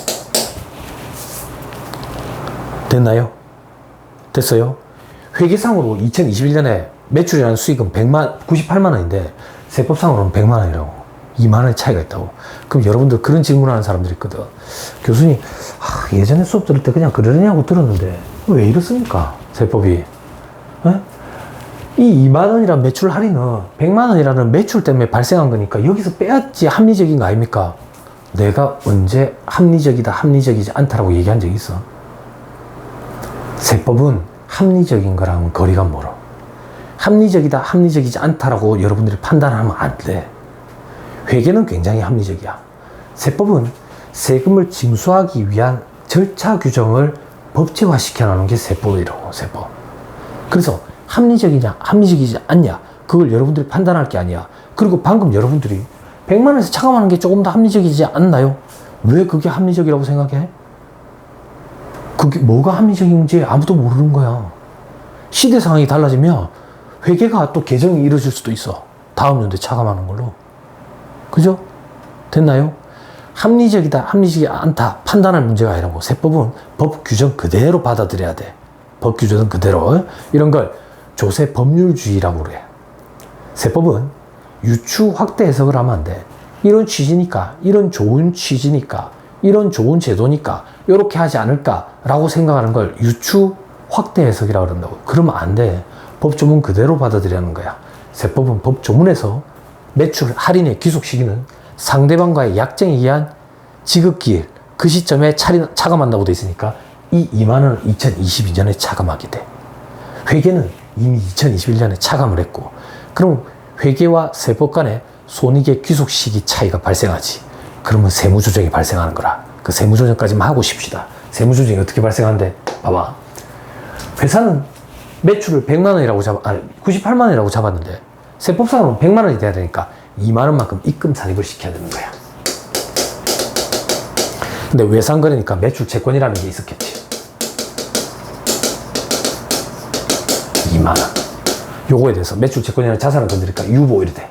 됐나요? 됐어요? 회계상으로 2021년에 매출이라는 수익은 98만 원인데 세법상으로는 100만 원이라고. 2만 원의 차이가 있다고. 그럼 여러분들 그런 질문하는 사람들이 있거든. 교수님, 예전에 수업 들을 때 그냥 그러냐고 들었는데 왜 이렇습니까? 세법이. 에? 이 2만 원이라는 매출 할인은 100만 원이라는 매출 때문에 발생한 거니까 여기서 빼야지 합리적인 거 아닙니까? 내가 언제 합리적이다, 합리적이지 않다라고 얘기한 적이 있어? 세법은 합리적인 거랑은 거리가 멀어. 합리적이다, 합리적이지 않다라고 여러분들이 판단하면 안 돼. 회계는 굉장히 합리적이야. 세법은 세금을 징수하기 위한 절차 규정을 법제화 시켜놓는 게 세법이라고, 세법. 그래서 합리적이냐, 합리적이지 않냐, 그걸 여러분들이 판단할 게 아니야. 그리고 방금 여러분들이 100만 원에서 차감하는 게 조금 더 합리적이지 않나요? 왜 그게 합리적이라고 생각해? 그게 뭐가 합리적인지 아무도 모르는 거야. 시대 상황이 달라지면 회계가 또 개정이 이루어질 수도 있어. 다음 연도에 차감하는 걸로. 그죠? 됐나요? 합리적이다, 합리적이지 않다 판단할 문제가 아니라고. 세법은 법 규정 그대로 받아들여야 돼. 법 규정은 그대로. 이런 걸 조세 법률주의라고 그래. 세법은 유추 확대 해석을 하면 안 돼. 이런 취지니까, 이런 좋은 취지니까, 이런 좋은 제도니까 이렇게 하지 않을까라고 생각하는 걸 유추 확대 해석이라고 그런다고. 그러면 안 돼. 법 조문 그대로 받아들이는 거야. 세법은 법 조문에서 매출 할인의 귀속 시기는 상대방과의 약정에 의한 지급기일, 그 시점에 차감한다고 돼 있으니까 이 2만 원을 2022년에 차감하게 돼. 회계는 이미 2021년에 차감을 했고, 그럼 회계와 세법 간에 손익의 귀속 시기 차이가 발생하지. 그러면 세무조정이 발생하는 거라. 그 세무조정까지만 하고 싶시다. 세무조정이 어떻게 발생하는데? 봐봐. 회사는 매출을 100만 원이라고 98만 원이라고 잡았는데 세법상으로는 100만 원이 돼야 되니까 2만 원만큼 입금 산입을 시켜야 되는 거야. 근데 외상거래니까 매출 채권이라는 게 있었겠지. 2만 원. 요거에 대해서 매출 채권이라는 자산을 건드리니까 유보 이래 돼.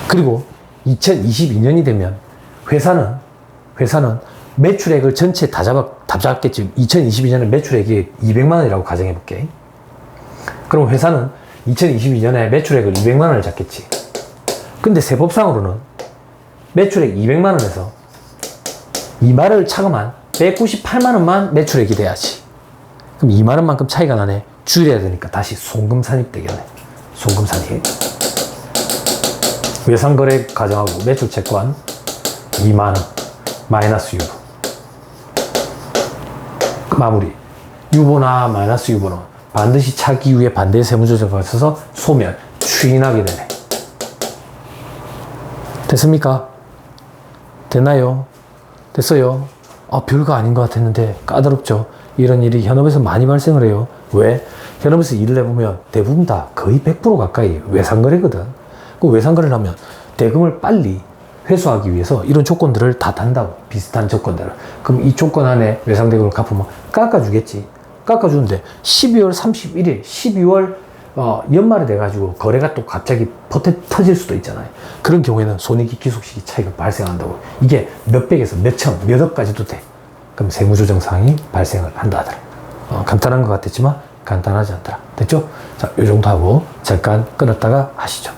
그리고 2022년이 되면 회사는 매출액을 전체 다 잡았겠지. 2022년에 매출액이 200만 원이라고 가정해 볼게. 그럼 회사는 2022년에 매출액을 200만 원을 잡겠지. 근데 세법상으로는 매출액 200만 원에서 2만 원을 차감한 198만 원만 매출액이 돼야지. 그럼 2만 원만큼 차이가 나네. 줄여야 되니까 다시 송금 산입 되겠네. 송금 산입. 외상거래 가정하고 매출 채권 2만 원 마이너스 유보. 마무리. 유보나 마이너스 유보는 반드시 차기 후에 반대 세무조정을 거쳐서 소멸, 추인하게 되네. 됐습니까? 됐나요? 됐어요? 별거 아닌 것 같았는데 까다롭죠? 이런 일이 현업에서 많이 발생을 해요. 왜? 현업에서 일을 해보면 대부분 다 거의 100% 가까이 외상거래거든. 그 외상거래를 하면 대금을 빨리 회수하기 위해서 이런 조건들을 다 단다고. 비슷한 조건들을. 그럼 이 조건 안에 외상대금을 갚으면 깎아주겠지. 깎아주는데 12월 31일, 12월 연말에 돼가지고 거래가 또 갑자기 터질 수도 있잖아요. 그런 경우에는 손익이 기속시기 차이가 발생한다고. 이게 몇백에서 몇천, 몇억까지도 돼. 그럼 세무조정 사항이 발생을 한다 하더라. 간단한 것 같았지만 간단하지 않더라. 됐죠? 자, 요 정도 하고 잠깐 끊었다가 하시죠.